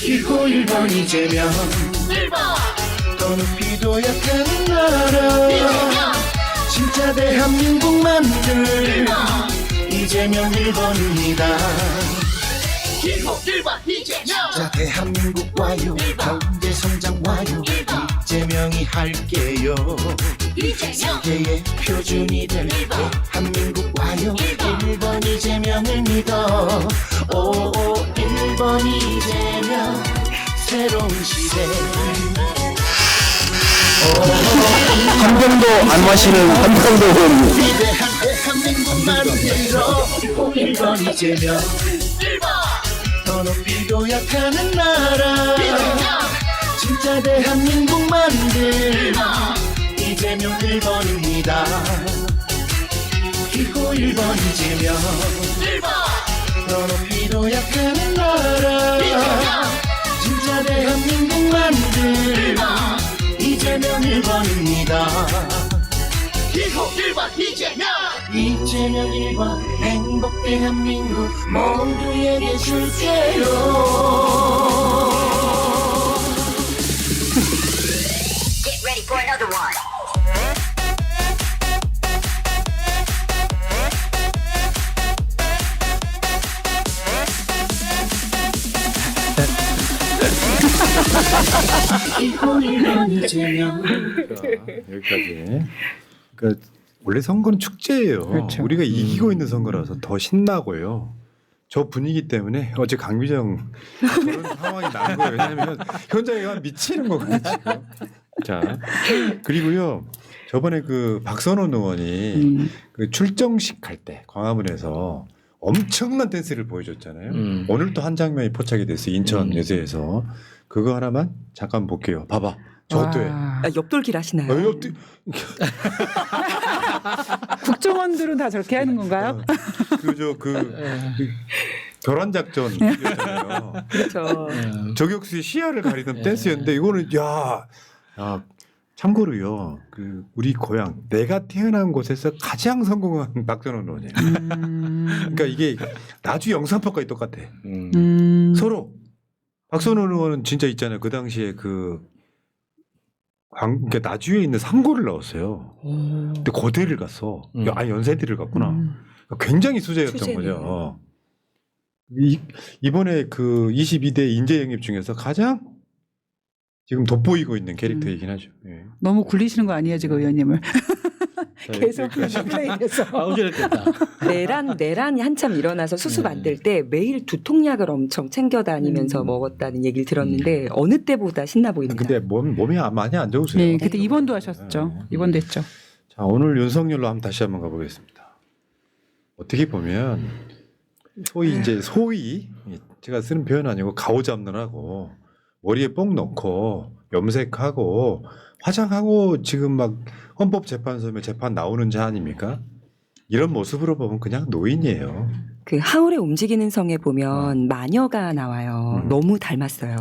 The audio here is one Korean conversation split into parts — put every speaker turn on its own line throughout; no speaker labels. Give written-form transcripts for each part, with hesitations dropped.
기호 1번 이재명 1번 더 높이도 약한 나라 이재명 진짜 대한민국 만들 1번 이재명 1번입니다 기호 1번 이재명 진짜 대한민국 와요 경제 성장 와요 이재명이 할게요 이재명 세계의 표준이 될 대한민국 와요 1번 이재명을 믿어 오 1번 이재명 새로운 시대
한 병도 안 마시는 한병도 의원님.
위대한 대한민국 만들어 1번 이재명 1번 더 높이도 약하는 나라 진짜 대한민국 만들 1번 이재명 1번입니다 기호 1번 이재명 1번 더 높이도 약하는 나라 진짜 대한민국 만들 1번 이재명 1번입니다 기호 1번 이재명 이재명 1번 행복 대한민국 모두에게 줄게요
Get ready for another one.
기호 1번 이재명
여기까지. 그러니까 원래 선거는 축제예요.
그렇죠.
우리가 이기고 있는 선거라서 더 신나고요. 저 분위기 때문에 어제 강미정 저런 상황이 난 거예요. 왜냐하면 현장에 미치는 거거든요. 지금. 자 그리고요 저번에 그 박선원 의원이 그 출정식 할 때 광화문에서 엄청난 댄스를 보여줬잖아요. 오늘 또 한 장면이 포착이 됐어요. 인천 예세에서 그거 하나만 잠깐 볼게요. 봐봐. 저도 해.
와.
아, 옆돌길 하시나요?
국정원들은 다 저렇게 하는 건가요?
결혼 작전이었잖아요.
그렇죠.
저격수의 시야를 가리던 댄스였는데 이거는 야 참고로요. 그 우리 고향 내가 태어난 곳에서 가장 성공한 박선원 의원이에요. 그러니까 이게 나주 영산포까지 똑같아. 서로 박선원 의원은 진짜 있잖아요. 그 당시에 그러니까 나주에 있는 상고를 나왔어요. 근데 고대를 갔어. 아니 연세대를 갔구나. 그러니까 굉장히 수제였던
수제네요.
거죠. 이번에 그 22대 인재 영입 중에서 가장 지금 돋보이고 있는 캐릭터이긴 하죠. 예.
너무 굴리시는 거 아니에요, 지금 의원님을?
자,
계속
여기까지.
플레이해서.
어지럽겠다.
내란이 한참 일어나서 수수 만들 때 매일 두통약을 엄청 챙겨 다니면서 먹었다는 얘기를 들었는데 어느 때보다 신나 보입니다.
근데 몸이 많이 안 좋으세요.
네, 그때 입원도 하셨죠. 입원도 했죠.
자, 오늘 윤석열로 다시 한번 가보겠습니다. 어떻게 보면 소위 제가 쓰는 표현 아니고 가오잡느라고 머리에 뽕 넣고 염색하고 화장하고 지금 막 헌법재판소에 재판 나오는 자 아닙니까? 이런 모습으로 보면 그냥 노인이에요.
그 하울의 움직이는 성에 보면 마녀가 나와요. 너무 닮았어요.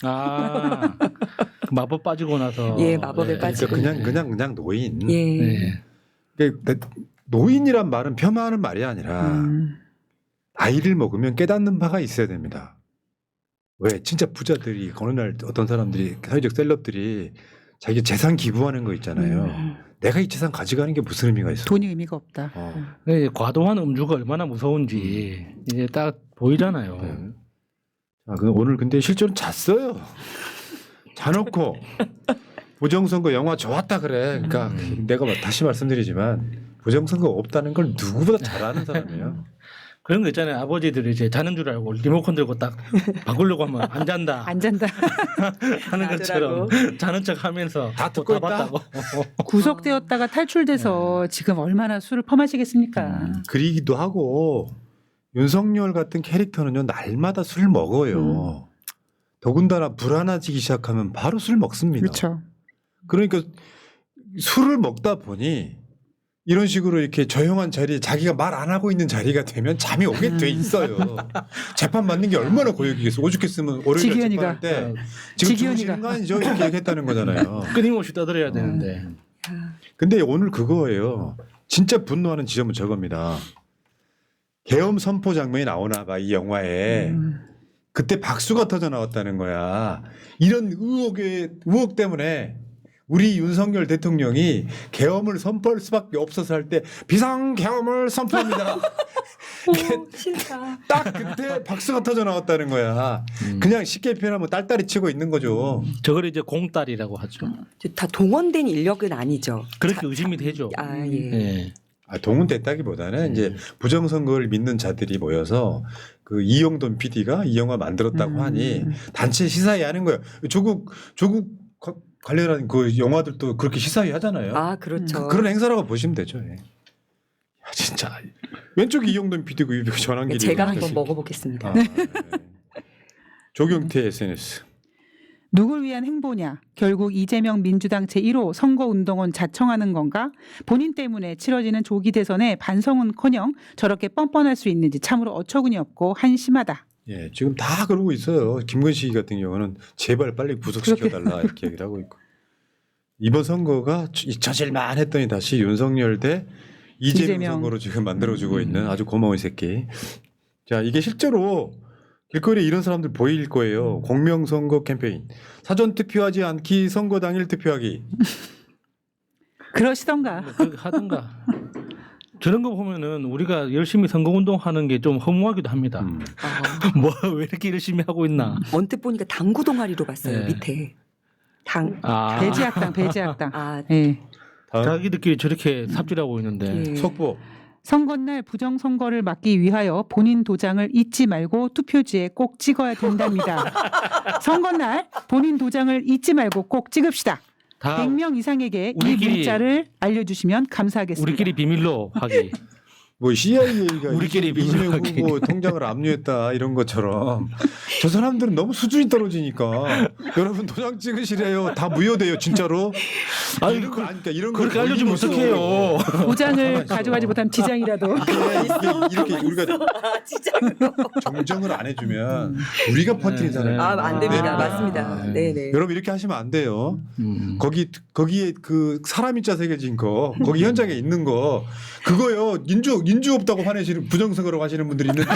아, 그 마법 빠지고 나서.
예, 마법에 빠지고.
그냥 노인.
예.
네.
그러니까 노인이란 말은 폄하하는 말이 아니라 나이를 먹으면 깨닫는 바가 있어야 됩니다. 왜 진짜 부자들이 어느 날 어떤 사람들이 사회적 셀럽들이 자기 재산 기부하는 거 있잖아요. 내가 이 재산 가져가는 게 무슨 의미가 있어?
돈이 의미가 없다.
네, 과도한 음주가 얼마나 무서운지 이제 딱 보이잖아요.
네. 아, 오늘 근데 실제로 잤어요. 자놓고 부정선거 영화 좋았다 그래. 그러니까 내가 다시 말씀드리지만 부정선거 없다는 걸 누구보다 잘 아는 사람이에요.
그런 거 있잖아요. 아버지들이 이제 자는 줄 알고 리모컨 들고 딱 바꾸려고 하면 안 잔다
안 잔다.
하는 것처럼 자는 척 하면서
다 듣고 있다.
봤다고.
구속되었다가 탈출돼서 지금 얼마나 술을 퍼마시겠습니까?
그리기도 하고 윤석열 같은 캐릭터는요 날마다 술 먹어요. 더군다나 불안해지기 시작하면 바로 술 먹습니다.
그렇죠.
그러니까 술을 먹다 보니 이런 식으로 이렇게 조용한 자리에 자기가 말 안 하고 있는 자리가 되면 잠이 오게 돼 있어요. 재판 받는 게 얼마나 고역이겠어. 오죽했으면 월요일
지기현이가.
재판할 때 지금
지기현이가.
주무시는 거 아니죠? 이렇게 얘기했다는 거잖아요.
끊임없이 떠들어야 되는데.
근데 오늘 그거예요. 진짜 분노하는 지점은 저겁니다. 계엄 선포 장면이 나오나 봐, 이 영화에. 그때 박수가 터져 나왔다는 거야. 이런 의혹 때문에 우리 윤석열 대통령이 계엄을 선포할 수밖에 없어서 할 때 비상 계엄을 선포합니다.
오, 싫다.
딱 그때 박수가 터져 나왔다는 거야. 그냥 쉽게 표현하면 딸딸이 치고 있는 거죠.
저걸 이제 공딸이라고 하죠.
다 동원된 인력은 아니죠.
그렇게 의심이 되죠.
아 예.
예.
동원됐다기보다는 이제 부정선거를 믿는 자들이 모여서 그 이용돈 PD가 이 영화 만들었다고 하니 단체 시사회 하는 거예요. 조국 관련한 그 영화들도 그렇게 시사회 하잖아요.
아 그렇죠.
그런 행사라고 보시면 되죠. 예. 야, 진짜 왼쪽이 이용돈 PD고 왼쪽이 전환길이.
제가 한번 먹어보겠습니다.
네. 조경태 SNS.
누굴 위한 행보냐? 결국 이재명 민주당 제1호 선거운동원 자청하는 건가? 본인 때문에 치러지는 조기 대선에 반성은커녕 저렇게 뻔뻔할 수 있는지 참으로 어처구니 없고 한심하다.
예, 지금 다 그러고 있어요. 김건희 같은 경우는 제발 빨리 구속시켜달라 이렇게 얘기를 하고 있고. 이번 선거가 잊혀질만 했더니 다시 윤석열 대 이재명 선거로 지금 만들어주고 있는 아주 고마운 새끼. 자, 이게 실제로 길거리에 이런 사람들 보일 거예요. 공명선거 캠페인. 사전투표하지 않기 선거 당일 투표하기.
그러시던가.
하든가. 저런 거 보면은 우리가 열심히 선거운동 하는 게 좀 허무하기도 합니다. 뭐 왜 이렇게 열심히 하고 있나.
언뜻 보니까 당구 동아리로 봤어요.
네.
밑에 당.
배제학당.
아
예.
자기들끼리 저렇게 삽질하고 있는데.
예.
속보.
선거날 부정선거를 막기 위하여 본인 도장을 잊지 말고 투표지에 꼭 찍어야 된답니다. 선거날 본인 도장을 잊지 말고 꼭 찍읍시다.
다
100명 이상에게 이
우리끼리-
문자를 알려주시면 감사하겠습니다.
우리끼리 비밀로 하기.
뭐 CIA가
우리끼리
이재명
비밀하게.
후보 통장을 압류했다 이런 것처럼 저 사람들은 너무 수준이 떨어지니까 여러분 도장 찍으시래요. 다 무효돼요 진짜로.
아니,
이런 거 아니까 이런 거
그렇게 알려주면 어떡해요.
도장을 가져가지 못하면 지장이라도.
이렇게 우리가 정정을 안 해주면 우리가 퍼뜨리잖아요.
안 됩니다.
네.
맞습니다. 네네.
여러분 이렇게 하시면 안 돼요. 거기에 그 사람 인자 새겨진 거 거기 현장에 있는 거 그거요 인주 없다고 화내시는 부정선거라고 하시는 분들이 있는데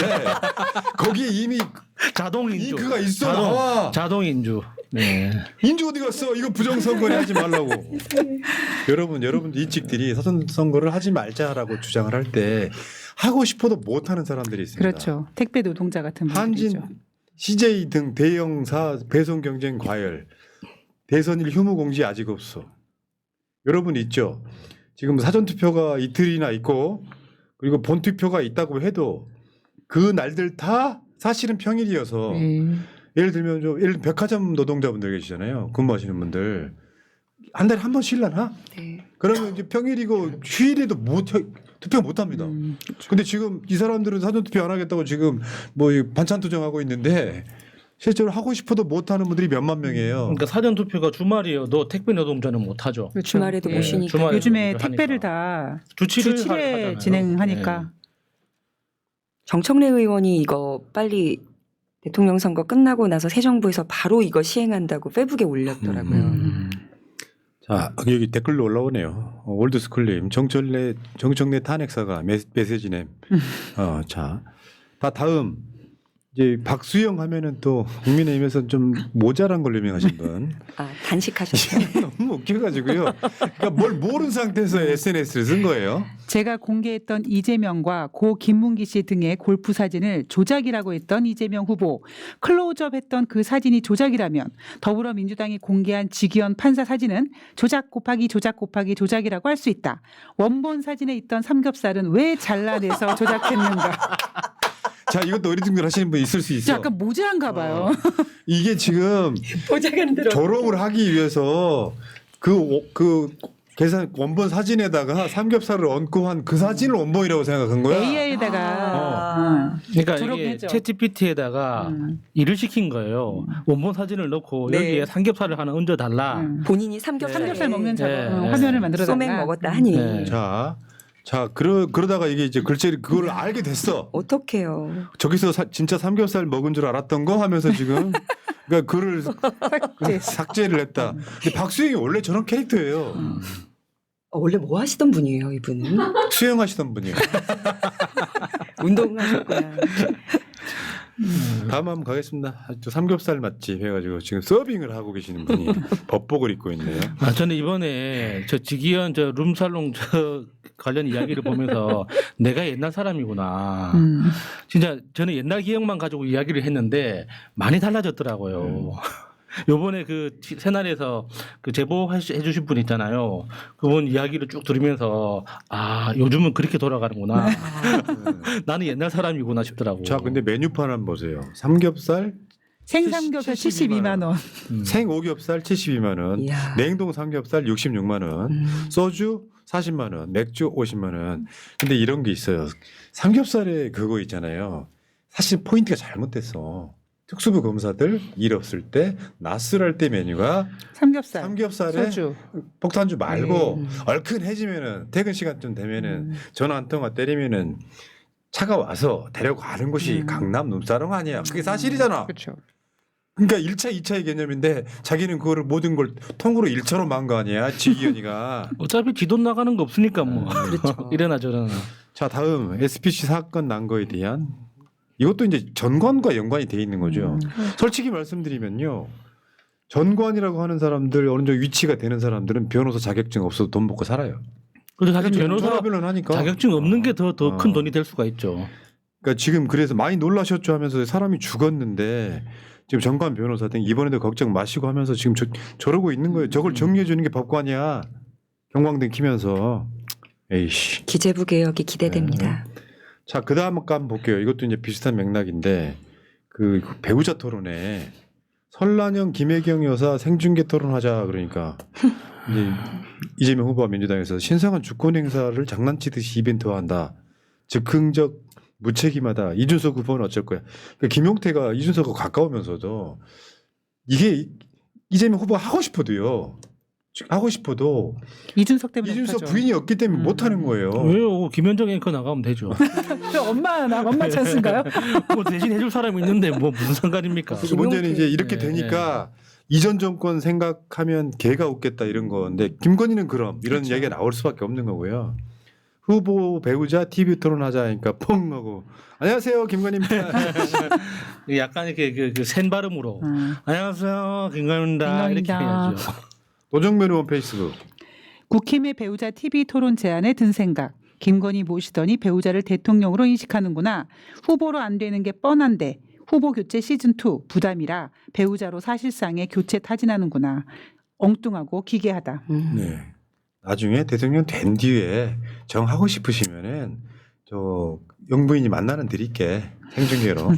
거기에 이미
자동 인주.
잉크가 있어 나와.
자동 인주. 네.
인주 어디 갔어? 이거 부정선거니 하지 말라고. 여러분 이직들이 사전선거를 하지 말자라고 주장을 할 때 하고 싶어도 못하는 사람들이 있습니다.
그렇죠. 택배 노동자 같은 분들이죠.
한진, CJ 등 대형사 배송 경쟁 과열, 대선일 휴무 공지 아직 없어. 여러분 있죠? 지금 사전투표가 이틀이나 있고 그리고 본투표가 있다고 해도 그 날들 다 사실은 평일이어서 예를 들면 예를 백화점 노동자분들 계시잖아요. 근무하시는 분들 한 달에 한 번 쉬려나?
네.
그러면 이제 평일이고 휴일에도 투표 못 합니다. 근데 지금 이 사람들은 사전투표 안 하겠다고 지금 뭐 반찬 투정하고 있는데 실제로 하고 싶어도 못 하는 분들이 몇만 명이에요.
그러니까 사전 투표가 주말이어도 택배 노동자는 못 하죠.
그렇죠.
주말에도 못 쉬니까.
주말에도
요즘에
하니까.
택배를 다
주
주
7일
7회 진행하니까.
정청래 의원이 이거 빨리 대통령 선거 끝나고 나서 새 정부에서 바로 이거 시행한다고 페북에 올렸더라고요.
자 여기 댓글로 올라오네요. 올드스쿨님 정청래 탄핵사가 메시지냄. 자 다음 이제 박수영 하면은 또 국민의힘에서 좀 모자란 걸로 유명하신 분.
아 단식하셨어요.
너무 웃겨가지고요. 그러니까 뭘 모르는 상태에서 SNS를 쓴 거예요.
제가 공개했던 이재명과 고 김문기 씨 등의 골프 사진을 조작이라고 했던 이재명 후보. 클로즈업 했던 그 사진이 조작이라면 더불어민주당이 공개한 지기현 판사 사진은 조작 곱하기 조작이라고 할 수 있다. 원본 사진에 있던 삼겹살은 왜 잘라내서 조작했는가.
자 이것도 어리둥절 하시는 분 있을 수 있어.
약간 모자란가 봐요.
이게 지금
보자간 들어.
조롱을 하기 위해서 그 계산 원본 사진에다가 삼겹살을 얹고 한 그 사진을 원본이라고 생각한 거야.
AI에다가
그러니까 이게
조롱했죠.
챗GPT에다가 일을 시킨 거예요. 원본 사진을 넣고
네.
여기에 삼겹살을 하나 얹어달라.
본인이 삼겹살
삼겹살 먹는 작업
네.
화면을 만들어
소맥
달라.
먹었다 하니.
네.
자 자, 그러다가 이게 이제 글쎄 그걸 알게 됐어.
어떡해요.
저기서 진짜 삼겹살 먹은 줄 알았던 거 하면서 지금 그러니까 글을 삭제를 했다. 근데 박수영이 원래 저런 캐릭터예요.
원래 뭐 하시던 분이에요, 이분은?
수영하시던 분이에요.
운동하셨구나.
다음 한번 가겠습니다. 또 삼겹살 맛집 해가지고 지금 서빙을 하고 계시는 분이 법복을 입고 있네요.
저는 이번에 저 지기현 저 룸살롱 저 관련 이야기를 보면서 내가 옛날 사람이구나. 진짜 저는 옛날 기억만 가지고 이야기를 했는데 많이 달라졌더라고요. 요번에 그 새날에서 그 제보해 주신 분 있잖아요. 그분 이야기를 쭉 들으면서 아 요즘은 그렇게 돌아가는구나. 나는 옛날 사람이구나 싶더라고.
자, 근데 메뉴판 한번 보세요. 삼겹살,
생삼겹살 72만 원.
생오겹살 72만 원,
이야.
냉동 삼겹살 66만 원, 소주 40만 원, 맥주 50만 원. 근데 이런 게 있어요. 삼겹살에 그거 있잖아요. 사실 포인트가 잘못됐어. 특수부 검사들 일 없을 때 낯설할 때 메뉴가
삼겹살.
삼겹살에
소주.
폭탄주 말고 얼큰해지면은 퇴근 시간쯤 되면은 전화 한 통화 때리면은 차가 와서 데려가는 곳이 강남 룸사롱 아니야. 그게 사실이잖아.
그렇죠.
그러니까 1차, 2차의 개념인데 자기는 그거를 모든 걸 통으로 1차로 만 거 아니야. 지기현이가.
어차피 지돈 나가는 거 없으니까 뭐
그렇죠.
이래나 저래나.
자, 다음 SPC 사건 난 거에 대한 이것도 이제 전관과 연관이 돼 있는 거죠. 솔직히 말씀드리면요. 전관이라고 하는 사람들 어느 정도 위치가 되는 사람들은 변호사 자격증 없어도 돈 먹고 살아요.
그래서 사실 변호사
변호사니까
자격증 없는 게 더 큰 돈이 될 수가 있죠.
그러니까 지금 그래서 많이 놀라셨죠 하면서 사람이 죽었는데 지금 전관 변호사 등 이번에도 걱정 마시고 하면서 지금 저러고 있는 거예요. 저걸 정리해 주는 게 법관이야. 경광등 키면서. 에이씨.
기재부 개혁이 기대됩니다.
자, 그 다음 거 한번 볼게요. 이것도 이제 비슷한 맥락인데 그 배우자 토론에 설란영 김혜경 여사 생중계 토론하자 그러니까 이제 이재명 후보와 민주당에서 신성한 주권 행사를 장난치듯이 이벤트화한다. 즉흥적 무책임하다. 이준석 후보는 어쩔 거야. 그러니까 김용태가 이준석과 가까우면서도 이게 이재명 후보가 하고 싶어도
이준석 때문에
이준석
못하죠.
부인이 없기 때문에 못 하는 거예요.
왜요? 김현정 앵커 나가면 되죠.
엄마 찬스인가요?
뭐 대신 해줄 사람이 있는데 뭐 무슨 상관입니까?
그 문제는 이제 이렇게
네.
되니까 이전 정권 생각하면 개가 웃겠다 이런 건데 김건희는 그럼 이런 이야기가 나올 수밖에 없는 거고요. 후보 배우자 TV 토론하자 하니까 펑 하고 안녕하세요 김건희입니다.
약간 이렇게 그센 발음으로 안녕하세요 김건희입니다 이렇게
김건희입니다.
해야죠.
노정면 의원 페이스북.
국힘의 배우자 TV 토론 제안에 든 생각. 김건희 모시더니 배우자를 대통령으로 인식하는구나. 후보로 안 되는 게 뻔한데 후보 교체 시즌2 부담이라 배우자로 사실상의 교체 타진하는구나. 엉뚱하고 기괴하다.
네. 나중에 대통령 된 뒤에 정하고 싶으시면은 저 영부인이 만나는 드릴게 생중계로.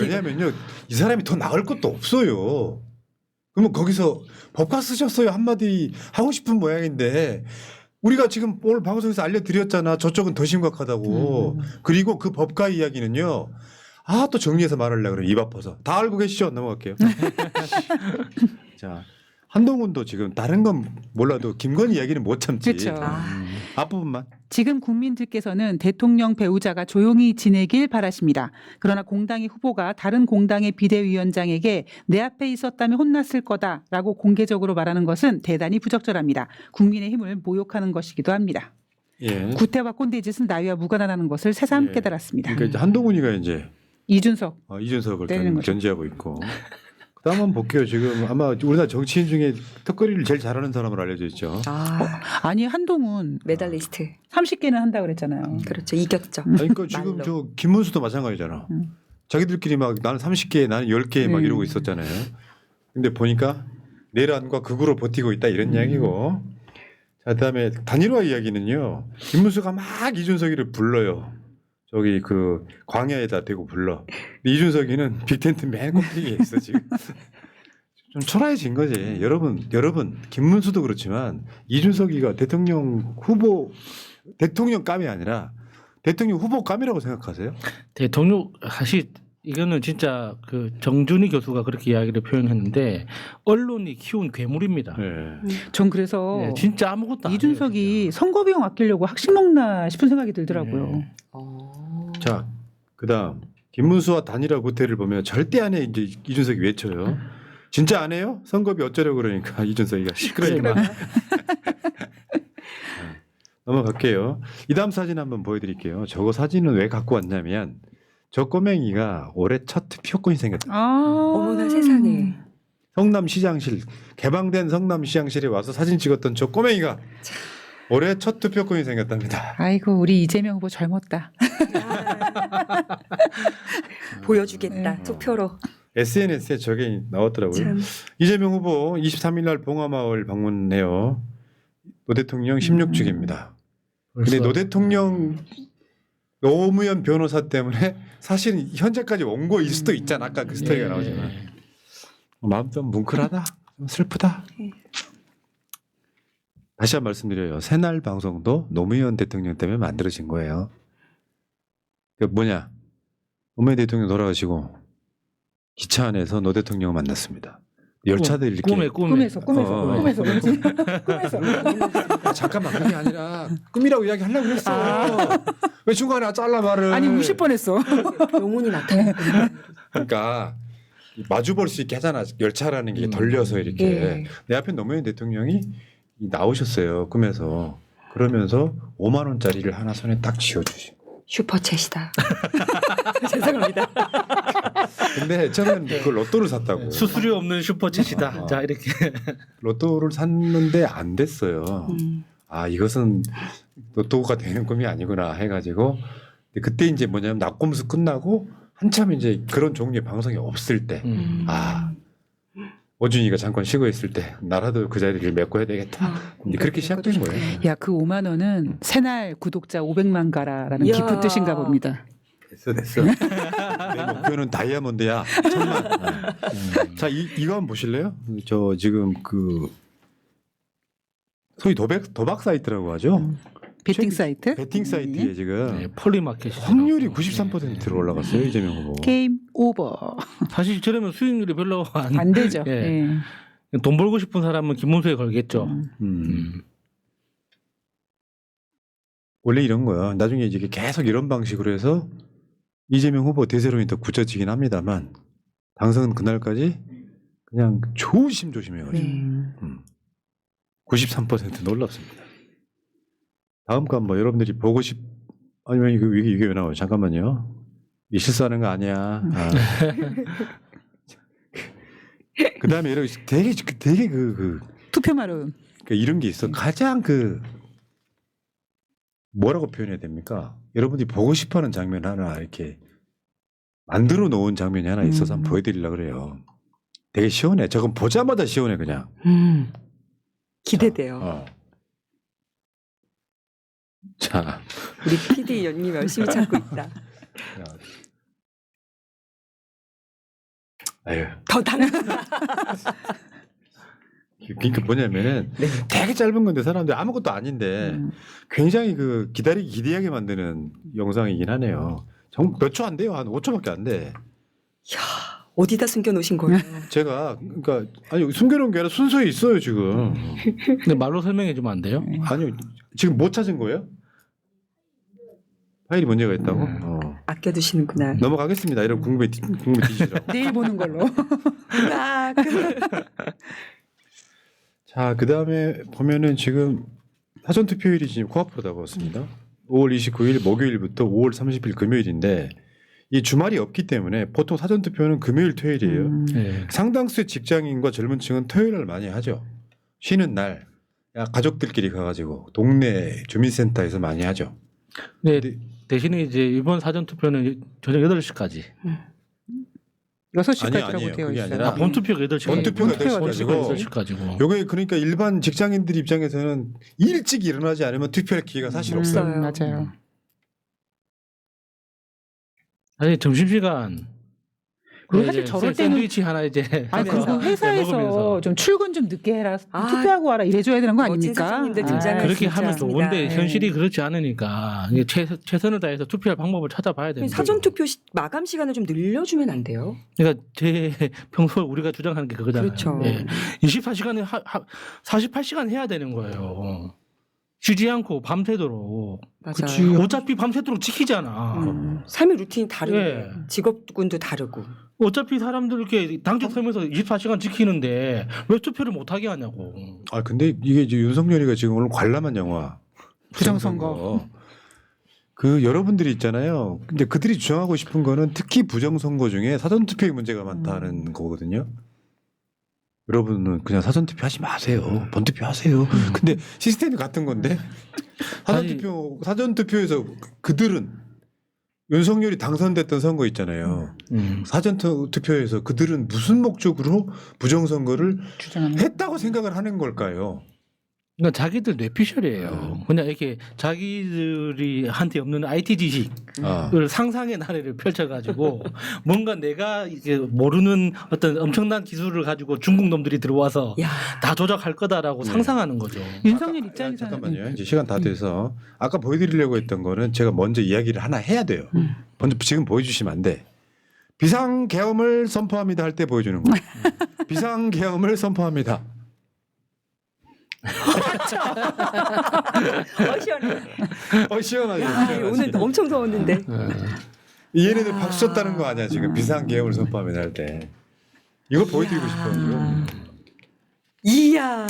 왜냐하면요 이 사람이 더 나을 것도 없어요. 그러면 거기서 법과 쓰셨어요 한마디 하고 싶은 모양인데 우리가 지금 오늘 방송에서 알려드렸잖아. 저쪽은 더 심각하다고. 그리고 그 법과 이야기는요. 아 또 정리해서 말하려고 그러면 입 아파서. 다 알고 계시죠? 넘어갈게요. 자 한동훈도 지금 다른 건 몰라도 김건희 이야기는 못 참지.
그렇죠.
앞부분만.
지금 국민들께서는 대통령 배우자가 조용히 지내길 바라십니다. 그러나 공당의 후보가 다른 공당의 비대위원장에게 내 앞에 있었다면 혼났을 거다라고 공개적으로 말하는 것은 대단히 부적절합니다. 국민의힘을 모욕하는 것이기도 합니다.
예.
구태와 꼰대 짓은 나이와 무관하다는 것을 새삼
예.
깨달았습니다.
그러니까 이제 한동훈이가 이제
이준석.
이준석을
때리는 거죠.
견제하고 있고. 그다음 한번 볼게요. 지금 아마 우리나라 정치인 중에 턱걸이를 제일 잘하는 사람으로 알려져 있죠.
아니 한동훈
메달리스트.
30개는 한다고 그랬잖아요.
그렇죠. 이겼죠.
그러니까 지금
말로.
저 김문수도 마찬가지잖아. 자기들끼리 막 나는 30개, 나는 10개 막 이러고 있었잖아요. 근데 보니까 내란과 극으로 버티고 있다 이런 이야기고. 자, 그다음에 단일화 이야기는요. 김문수가 막 이준석이를 불러요. 저기 그 광야에다 대고 불러. 근데 이준석이는 빅텐트 맨 꼭대기에 있어 지금. 좀 초라해진 거지. 여러분 김문수도 그렇지만 이준석이가 대통령 후보 감이 아니라 대통령 후보 감이라고 생각하세요?
대통령 사실 이거는 진짜 그 정준희 교수가 그렇게 이야기를 표현했는데 언론이 키운 괴물입니다.
네.
전 그래서
예, 진짜 아무것도 안 해요,
이준석이
진짜.
선거 비용 아끼려고 학식 먹나 싶은 생각이 들더라고요.
예.
자, 그다음 김문수와 단일화 구태를 보면 절대 안 해. 이제 이준석이 외쳐요. 진짜 안 해요? 선거비 어쩌려고 그러니까 이준석이가 시끄러워 막. 넘어갈게요. 이 다음 사진 한번 보여드릴게요. 저거 사진은 왜 갖고 왔냐면 저 꼬맹이가 올해 첫 투표권이 생겼다.
어머나 세상에.
성남시장실 개방된 성남시장실에 와서 사진 찍었던 저 꼬맹이가 올해 첫 투표권이 생겼답니다.
아이고 우리 이재명 후보 젊었다.
보여주겠다
네.
투표로.
SNS에 저게 나왔더라고요.
참.
이재명 후보 23일 날 봉화마을 방문해요. 노 대통령 16주기입니다. 근데
벌써
노 대통령 노무현 변호사 때문에 사실은 현재까지 온 거일 수도 있잖아. 아까 그 스토리가
예.
나오지만 마음 좀 뭉클하다, 좀 슬프다. 다시 한 번 말씀드려요. 새날 방송도 노무현 대통령 때문에 만들어진 거예요. 그 뭐냐? 노무현 대통령 돌아가시고 기차 안에서 노 대통령을 만났습니다. 열차들 이렇게
꿈에서
어.
왠지 꿈에서.
잠깐만 그게 아니라 꿈이라고 이야기하려고 했어. 왜 중간에 잘라 말을?
아니 우실 뻔했어.
영혼이 나타났구나.
그러니까 마주 볼 수 있게 하잖아. 열차라는 게 돌려서 이렇게
예.
내 앞에 노무현 대통령이 나오셨어요. 꿈에서 그러면서 5만 원짜리를 하나 손에 딱 쥐어주시고.
슈퍼챗이다. 죄송합니다.
근데 저는 그 로또를 샀다고.
수수료 없는 슈퍼챗이다. 자 이렇게
로또를 샀는데 안 됐어요. 아 이것은 로또가 되는 꿈이 아니구나 해가지고 근데 그때 이제 뭐냐면 낙곰수 끝나고 한참 이제 그런 종류의 방송이 없을 때 아 오준이가 잠깐 쉬고 있을 때 나라도 그 자리를 메꿔야 되겠다. 이제 그렇게 시작된 거예요.
야 그 5만 원은 새날 구독자 500만 가라라는
이야.
깊은 뜻인가 봅니다.
됐어. 내 목표는 다이아몬드야. 1000만. 자 이거 한번 보실래요? 저 지금 그 소위 도박 사이트라고 하죠.
베팅 사이트.
베팅 사이트에 지금
네, 폴리마켓이
확률이 93%로 올라갔어요 이재명 후보.
게임 오버.
사실 저러면 수익률이 별로
안 되죠.
예.
예.
돈 벌고 싶은 사람은 김문수에 걸겠죠.
원래 이런 거야. 나중에 이제 계속 이런 방식으로 해서 이재명 후보 대세론이 더 굳혀지긴 합니다만 당선은 그날까지 그냥 조심조심해가지고 93% 놀랍습니다. 다음 거 한번 여러분들이 보고 아니면 이게 왜 나와요? 잠깐만요. 이 실수하는 거 아니야. 아. 그 다음에 여러분 되게
투표 마루.
이런 게 있어. 가장 뭐라고 표현해야 됩니까? 여러분들이 보고 싶어하는 장면 하나 이렇게 만들어 놓은 장면이 하나 있어서 한번 보여드리려고 그래요. 되게 시원해. 저건 보자마자 시원해 그냥.
기대돼요.
자,
우리 PD 연님 열심히 찾고 있다.
아유.
더 당근.
그러니까 뭐냐면은 되게 짧은 건데 사람들이 아무것도 아닌데 굉장히 기대하게 만드는 영상이긴 하네요. 몇 초 안 돼요. 한 5초밖에 안 돼.
이야, 어디다 숨겨놓으신 거예요?
제가 그러니까 아니 숨겨놓은 게 아니라 순서에 있어요 지금.
근데 말로 설명해 주면 안 돼요?
아니요 지금 못 찾은 거예요? 파일이 문제가 있다고?
아껴두시는구나.
넘어가겠습니다. 이런 궁금해 뒤지시라고.
내일 보는 걸로.
아,
자, 그 다음에 보면은 지금 사전투표일이 지금 코앞으로 다가왔습니다. 5월 29일 목요일부터 5월 30일 금요일인데 이 주말이 없기 때문에 보통 사전투표는 금요일 토요일이에요.
네.
상당수의 직장인과 젊은 층은 토요일 날 많이 하죠. 쉬는 날 가족들끼리 가가지고 동네 주민센터에서 많이 하죠.
네, 대신에 이제 이번 사전 투표는 저녁 8시까지.
6시까지라고
아니에요.
되어
그게
있어요.
아니라
본투표가 8시까지.
본투표가
8시까지고.
8시까지고.
요게 그러니까 일반 직장인들 입장에서는 일찍 일어나지 않으면 투표할 기회가 사실 없어요.
없어요.
맞아요.
아니 점심시간
그리고 사실 저럴 때는
샌드위치 하나 이제
아니 그리고
먹으면서.
회사에서 좀 출근 좀 늦게 해라
아,
투표하고 와라 이래줘야 되는 거
멋진
아닙니까?
사장님들
아,
등장을
그렇게
진짜
하면 좋은데
맞습니다.
현실이 그렇지 않으니까 이게 최선을 다해서 투표할 방법을 찾아봐야 되는
사전 투표 마감 시간을 좀 늘려주면 안 돼요?
그러니까 제 평소 우리가 주장하는 게 그거잖아요.
그렇죠.
예. 24시간에 48시간 해야 되는 거예요. 쉬지 않고 밤새도록.
맞아요.
어차피 밤새도록 지키잖아.
삶의 루틴이 다른데
예.
직업군도 다르고.
어차피 사람들 이렇게 당직 서면서 24시간 지키는데 왜 투표를 못 하게 하냐고.
아 근데 이게 이제 윤석열이가 지금 오늘 관람한 영화
부정선거.
그 여러분들이 있잖아요. 근데 그들이 주장하고 싶은 거는 특히 부정선거 중에 사전투표의 문제가 많다는 거거든요. 여러분은 그냥 사전투표 하지 마세요. 본투표 하세요. 근데 시스템이 같은 건데 사전투표에서 그들은 윤석열이 당선됐던 선거 있잖아요. 사전투표에서 그들은 무슨 목적으로 부정선거를
주장하는
했다고 생각을 하는 걸까요?
그러니까 자기들 뇌피셜이에요. 그냥 이렇게 자기들이 한테 없는 IT 지식을 상상의 나래를 펼쳐가지고 뭔가 내가 이게 모르는 어떤 엄청난 기술을 가지고 중국 놈들이 들어와서
야.
다 조작할 거다라고
네.
상상하는 거죠.
윤석열
아까-
입장에서는
잠깐만요. 이제 시간 다 돼서 아까 보여드리려고 했던 거는 제가 먼저 이야기를 하나 해야 돼요. 먼저 지금 보여주시면 안 돼. 비상계엄을 선포합니다 할 때 보여주는 거예요. 비상계엄을 선포합니다.
시원해.
시원하죠.
아,
시원하지.
오늘 엄청 더웠는데.
얘네들 박수 쳤다는 거 아니야 지금 비상계엄을 선포합니다 할 때. 이거 보여드리고 싶어요.
이야.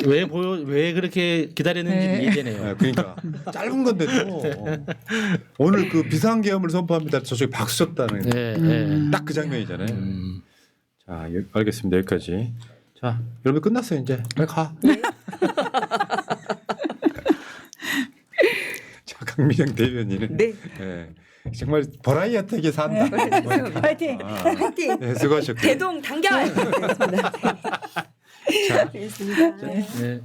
왜 그렇게 기다렸는지
네.
이해되네요.
그러니까 짧은 건데도 오늘 그 비상계엄을 선포합니다. 저쪽에 박수 쳤다는
네, 네.
딱 그 장면이잖아요. 자, 알겠습니다. 여기까지. 자, 여러분 끝났어요 이제. 빨리 가. 자, 강민영 대변인은
네.
네, 정말 버라이어티하게 산다.
파이팅. 파이팅.
네, 수고하셨고요.
대동 단결.
자,
알겠습니다.
네.